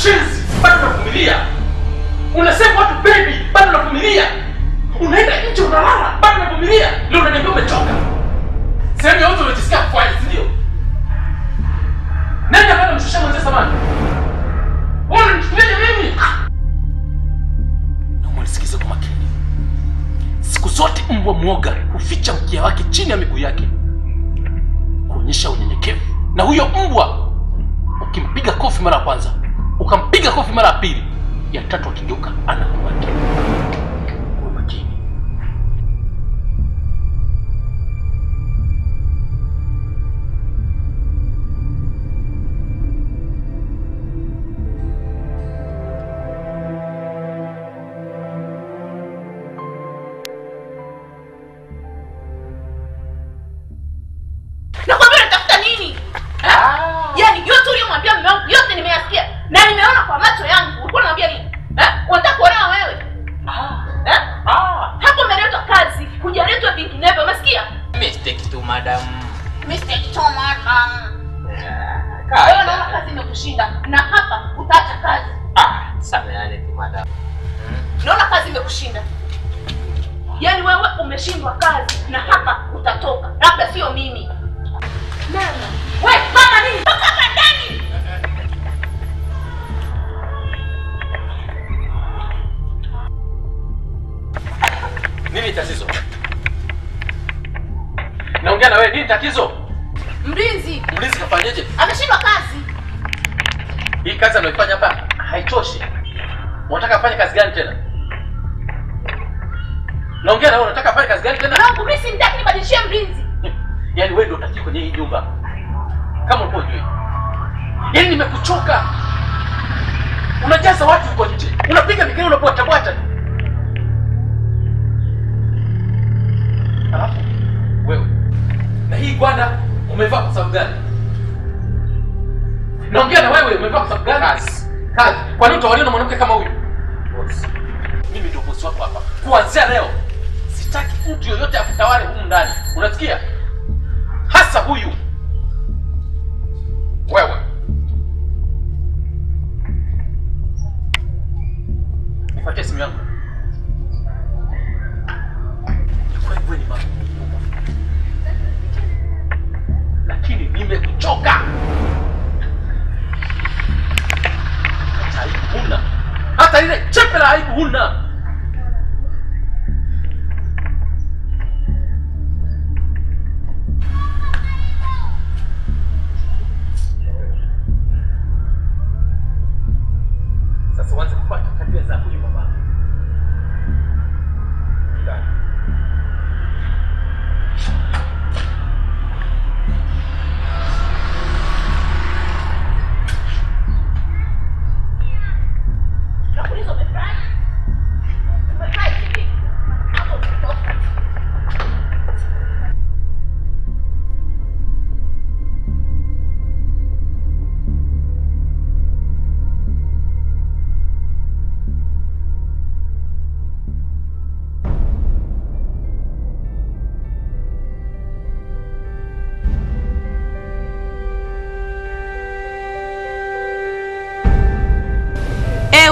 mshenzi, bado unavumilia. Unasema watu baby, bado unavumilia. Unaenda nje unalala, bado unavumilia. Leo unaniambia umechoka. Sehemu yote unajisikia kufanya, si ndio? Nenda bado mshusha mwanzo samani. Wewe unanichukulia mimi? Naomba nisikize kwa makini. Siku zote mbwa mwoga huficha mkia wake chini ya miguu yake, kuonyesha unyenyekevu. Na huyo mbwa ukimpiga kofi mara ya kwanza, ukampiga kofi mara ya pili, ya tatu akigeuka anakuacha. Kwa makini. Nakwambia unatafuta nini? Yaani yote uliyomwambia mume wangu yote nimeyasikia na nimeona kwa macho yangu. Ulikuwa unamwambia nini? Unataka kuolewa wewe? Hapo umeletwa kazi, hujaletwa vinginevyo, umesikia? Mistake tu madam. Mistake tu madam. Wewe unaona kazi imekushinda na hapa utaacha kazi. Samahani tu madam. Naona kazi imekushinda. Yaani wewe umeshindwa kazi na hapa utatoka. Labda sio mimi. Mama, wewe mama nini? Toka hapa ndani. Nini tatizo? Naongea na wewe, nini tatizo? Mlinzi. Mlinzi kafanyaje? Ameshindwa kazi. Hii kazi anayoifanya hapa haitoshi. Unataka afanye kazi gani tena? Naongea na wewe, unataka afanye kazi gani tena? Nangu mimi simtaki nibadilishie mlinzi. Yaani wewe ndio unataka kwenye hii nyumba. Kama unapojua. Yaani nimekuchoka. Unajaza watu huko nje. Unapiga mikeni unapota bwata. Alafu wewe. Na hii gwanda umevaa kwa sababu gani? Naongea na wewe, umevaa kwa sababu gani? Kazi. Kwa nini utaolewa na mwanamke kama huyu? Boss. Mimi ndio boss wako hapa. Kuanzia leo sitaki mtu yoyote akutawale humu ndani. Unasikia? Hasa huyu. Wewe. Nipatie simu yangu. Wewe ni mama. Lakini nimekuchoka. Hata aibu huna. Hata ile chepe la aibu huna. Sasa uanze kufuata tabia za huyu mama. Nakuuliza umefurahi? Umefurahi kipi? Hapo umetoka.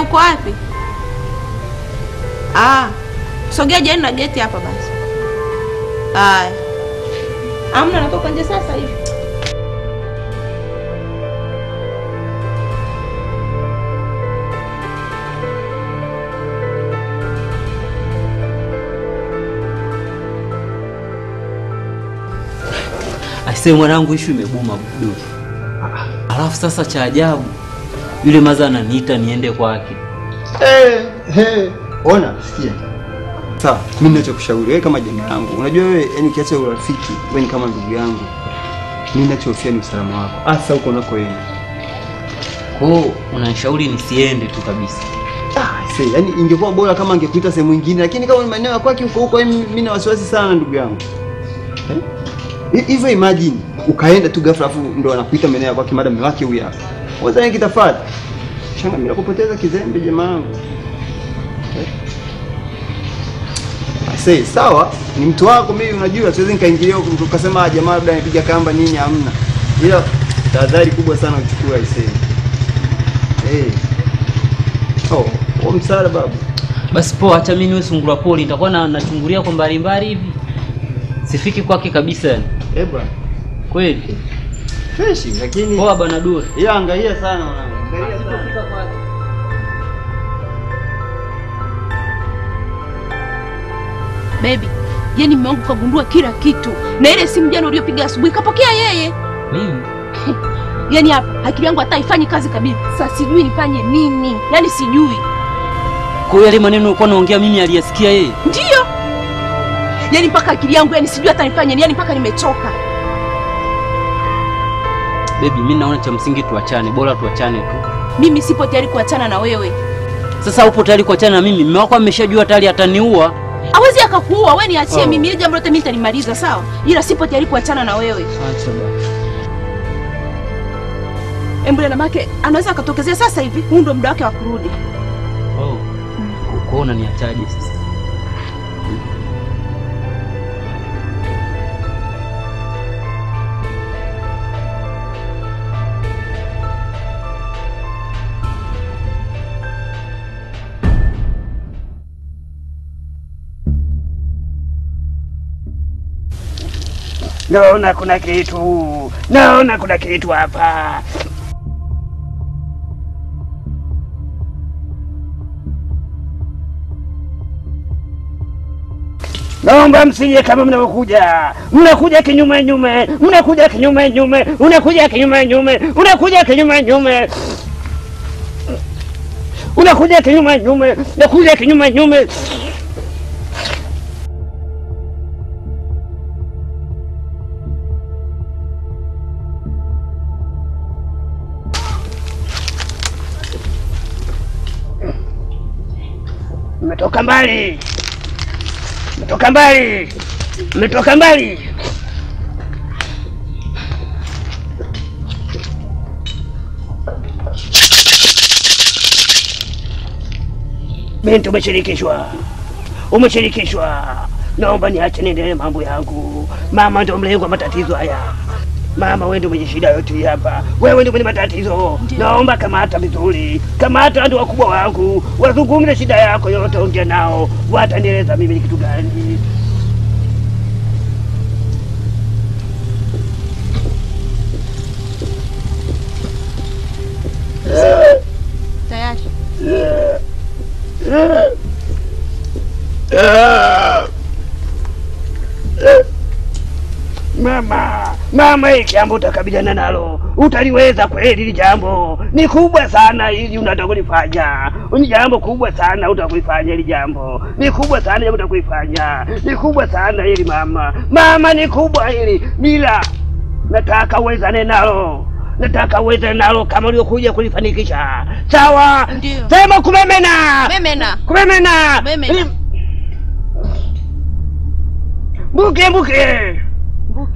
Uko wapi? Sogea jani na geti hapa basi. Haya. Amna, natoka nje sasa hivi. Aisee mwanangu, issue imebuma budu. Alafu sasa cha ajabu, yule maza ananiita niende kwake. Ona, sikia. Sawa, mimi ninachokushauri wewe kama jamaa yangu. Unajua wewe, yani ukiacha urafiki, wewe ni kama ndugu yangu. Mimi ninachofia ni usalama wako. Hasa huko unakoenda. Kwa unanishauri nisiende tu kabisa. Sasa yani ingekuwa bora kama angekuita sehemu nyingine, lakini kama ni maeneo ya kwake huko mimi na wasiwasi sana ndugu yangu. Hivyo imagine ukaenda tu ghafla afu ndo anakuita maeneo ya kwake madam wake huyu hapa. Waza nini kitafata? Shanga mimi nakupoteza kizembe jamaa wangu. Sasa sawa, ni mtu wako mimi unajua siwezi nikaingilia huko ukasema jamaa labda anipiga kamba nini hamna. Ila tahadhari kubwa sana uchukue aisee. Oh, msaada babu. Basi poa, acha mimi niwe sungura poli, nitakuwa nachungulia kwa mbali mbali hivi. Sifiki kwake kabisa yani. Bwana. Kweli. Fresh lakini poa bana Dure. Ila angalia sana mwanangu. Angalia sana. Sitafika kwake. Baby, yani mume wangu kagundua kila kitu. Na ile simu jana uliyopiga asubuhi kapokea yeye. Mimi? Yani hapa akili yangu hata haifanyi kazi kabisa. Sasa sijui nifanye nini. Yani sijui. Kwa hiyo yale maneno ulikuwa unaongea mimi aliyasikia yeye? Ndio. Yani mpaka akili yangu yani sijui hata nifanye nini. Yani mpaka nimechoka. Baby, mimi naona cha msingi tuachane, bora tuachane tu. Mimi sipo tayari kuachana na wewe. Sasa upo tayari kuachana na mimi? Mume wako ameshajua tayari ataniua. Hawezi akakuua, wewe niachie mimi, ile jambo lote mimi nitanimaliza, sawa? Ila sipo tayari kuachana na wewe. Acha basi. Embule na make anaweza akatokezea sasa hivi, huu ndio muda wake wa kurudi. Oh. Kuona niachaje sasa? Naona kuna kitu hapa. Naomba msije kama mnakuja kinyume nyume, unakuja kinyume nyume. Mmetoka mbali. Binti umeshirikishwa. Naomba niache niendelee mambo yangu. Mama ndio mlengo wa matatizo haya. Mama wewe ndio mwenye shida yote hapa. Wewe ndio mwenye matatizo. Naomba kamata vizuri. Kamata ndio wakubwa wangu. Wazungumze shida yako yote, ongea nao. Watanieleza mimi ni kitu gani. Tayari. Mama, hili jambo utakabiliana nalo. Utaliweza kweli? Hili jambo ni kubwa sana, hili unataka kulifanya. Ni jambo kubwa sana utakulifanya hili jambo. Ni kubwa sana jambo utakulifanya. Ni kubwa sana hili mama. Mama, ni kubwa hili. Bila nataka uwezane nalo. Kama uliokuja kulifanikisha. Sawa? Ndio. Sema kumemena.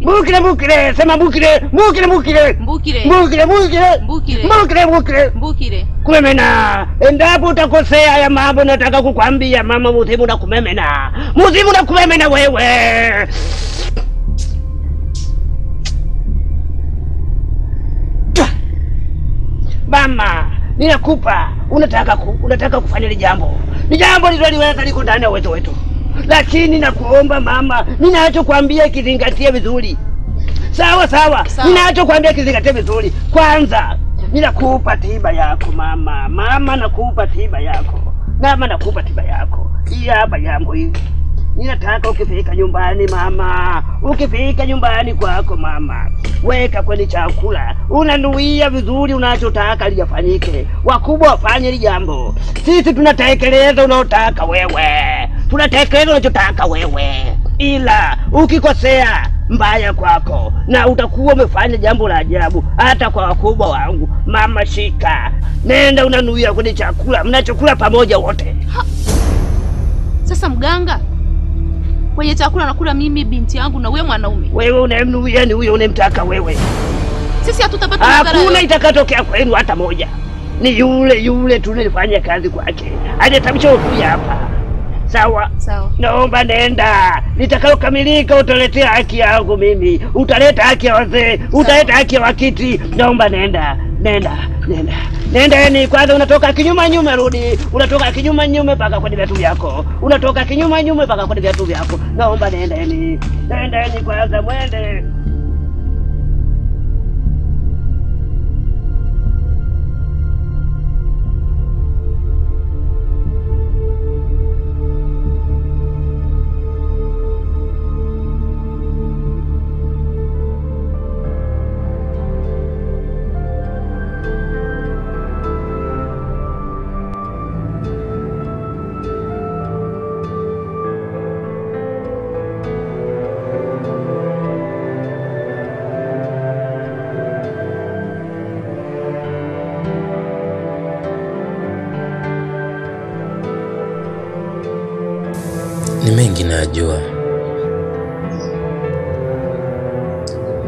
Mbukire, sema mbukire. Kumemena. Endapo utakosea ya mambo nataka kukwambia mama, muzimu na kumemena wewe. Mama, ninakupa, unataka kufanya ile jambo. Ni jambo lililoweza liko ndani ya uwezo wetu. Lakini nakuomba mama, ninachokuambia kizingatie vizuri. Sawa. Ninachokuambia kizingatie vizuri. Kwanza, ninakupa tiba yako mama. Nakupa tiba yako. Hii hapa jambo hili. Ninataka ukifika nyumbani mama, ukifika nyumbani kwako mama, weka kwenye chakula, unanuia vizuri unachotaka lijafanyike. Wakubwa wafanye hili jambo. Sisi tunatekeleza unachotaka wewe. Ila ukikosea mbaya kwako, na utakuwa umefanya jambo la ajabu hata kwa wakubwa wangu. Mama, shika. Nenda unanuia kwenye chakula, mnachokula pamoja wote. Sasa mganga, kwenye chakula nakula mimi, binti yangu, na wewe mwanaume. Wewe unamnuia ni huyo unemtaka wewe. Sisi hatutapata madhara. Hakuna itakatokea kwenu hata moja. Ni yule tunalifanya kazi kwake. Hajatabisha ukuja hapa. Sawa? Naomba nenda. Litakalokamilika utaletea haki yangu mimi. Utaleta haki ya wazee, utaleta haki ya wakiti. Naomba nenda. Nenda ni kwanza unatoka kinyuma nyume rudi. Unatoka kinyuma nyume paka kwenye viatu vyako. Unatoka kinyuma nyume paka kwenye viatu vyako. Naomba nenda ni kwanza mwende.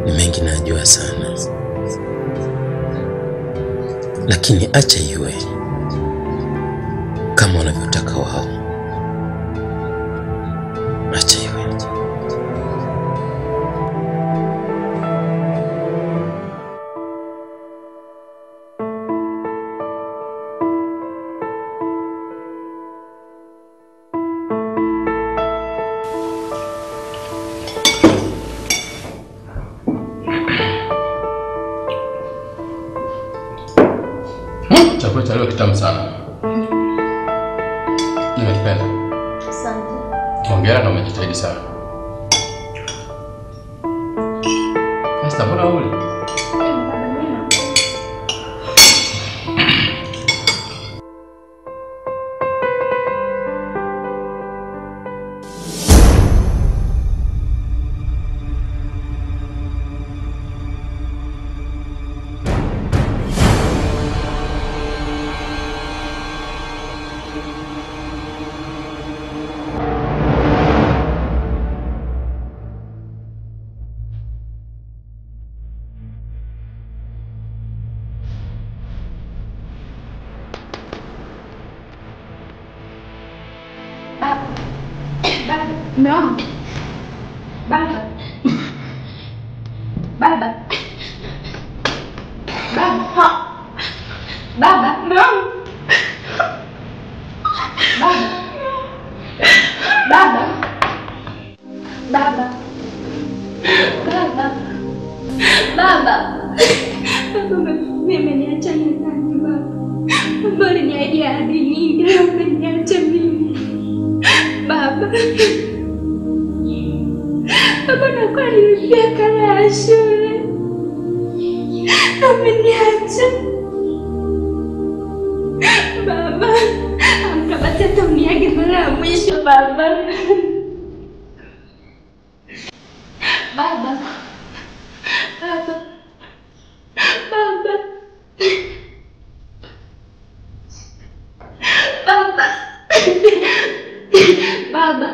Ni mengi najua sana, lakini acha iwe kama wanavyotaka wao. Acha iwe. Chakula cha leo kitamu sana. Nimekipenda. Asante. Hongera na umejitahidi sana. Sasa mbona uli? Baba. Baba. Baba. Baba. Baba. Baba. Baba. Baba. Baba. Mimi niacha nani baba? Baba ni idea hadi nyingi niacha mimi. Baba. Baba nakuwa nilipia kala ya shule. Ameniacha. Baba. Amka basi hata uniage mara ya mwisho baba. Baba. Baba. Baba. Baba. Baba.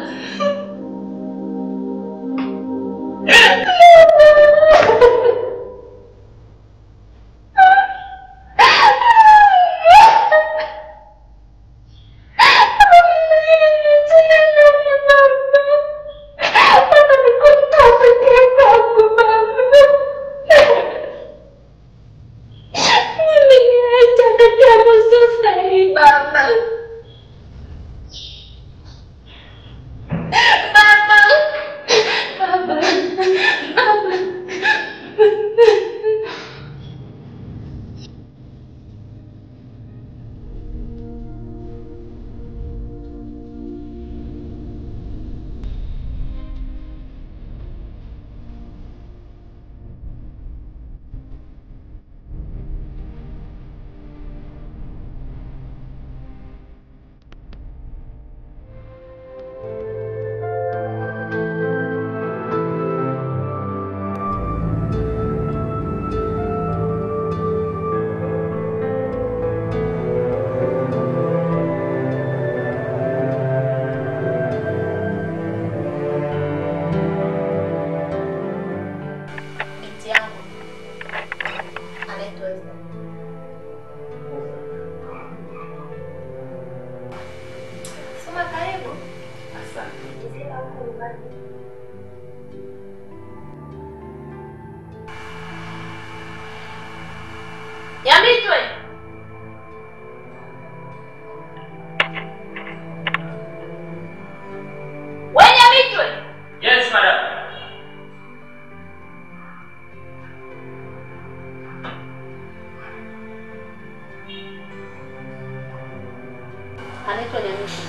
Anaitwa Nyamiti.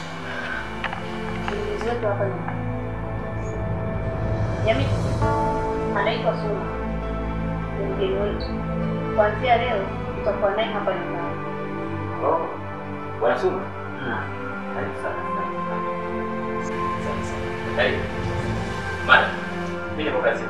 Mlinzi wetu hapa ni Nyamiti. Anaitwa Suma. Ni mgeni wetu. Kuanzia leo tutakuwa naye hapa nyumbani. Oh. Bwana Suma. Karibu sana. Karibu. Mara. Mimi niko kazi.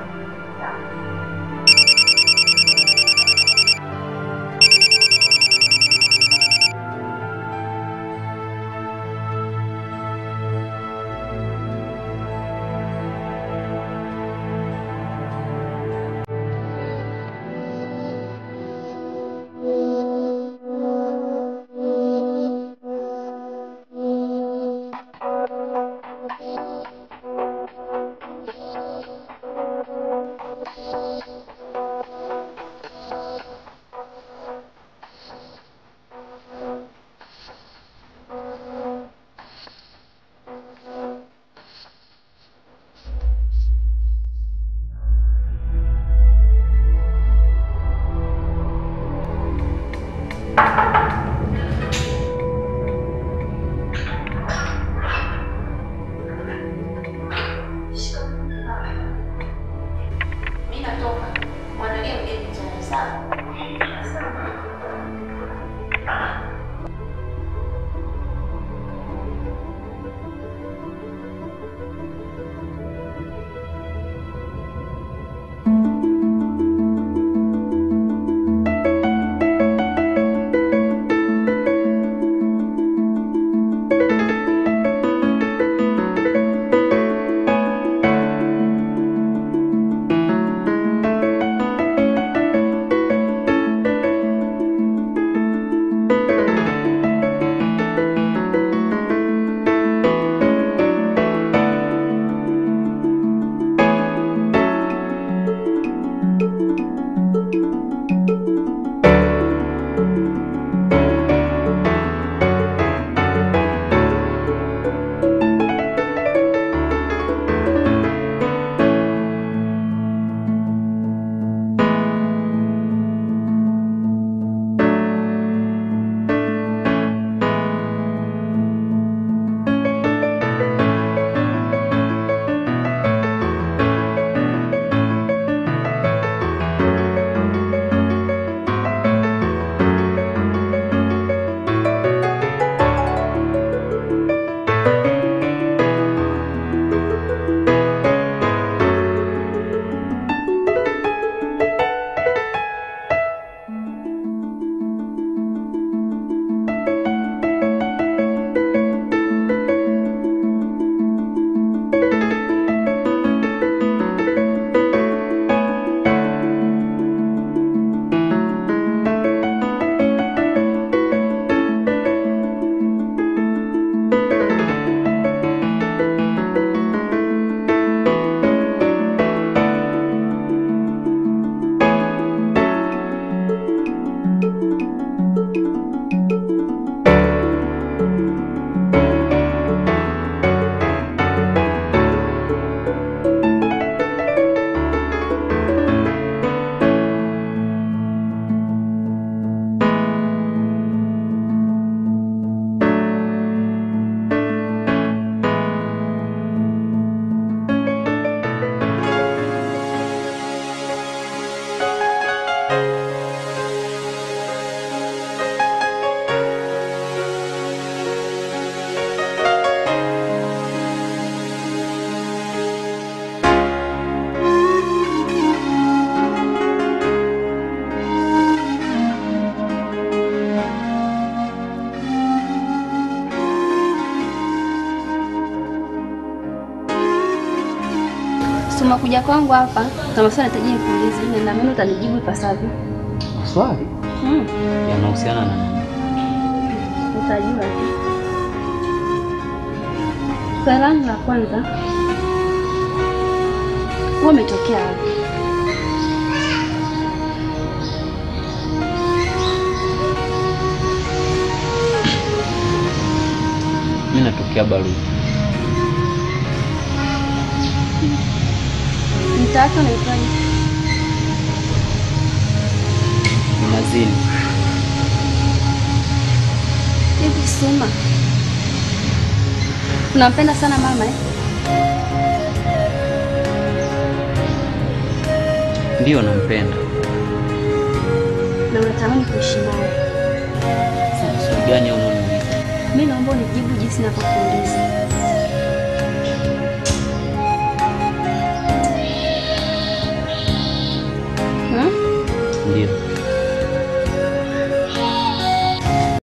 Suma kuja kwangu hapa, kama swali nitaji nikuulize na mimi utanijibu ipasavyo. Swali? Yanahusiana na nini? Utajua tu. Swali langu la kwanza, wewe umetokea wapi? Mimi natokea Baruti. Mtaka unaitwaje? Mazini. Hivi Suma, Unampenda sana mama eh? Ndio nampenda. Na unatamani kuishi naye. Sasa swali gani unaoniuliza? Mimi naomba unijibu jinsi ninavyokuuliza.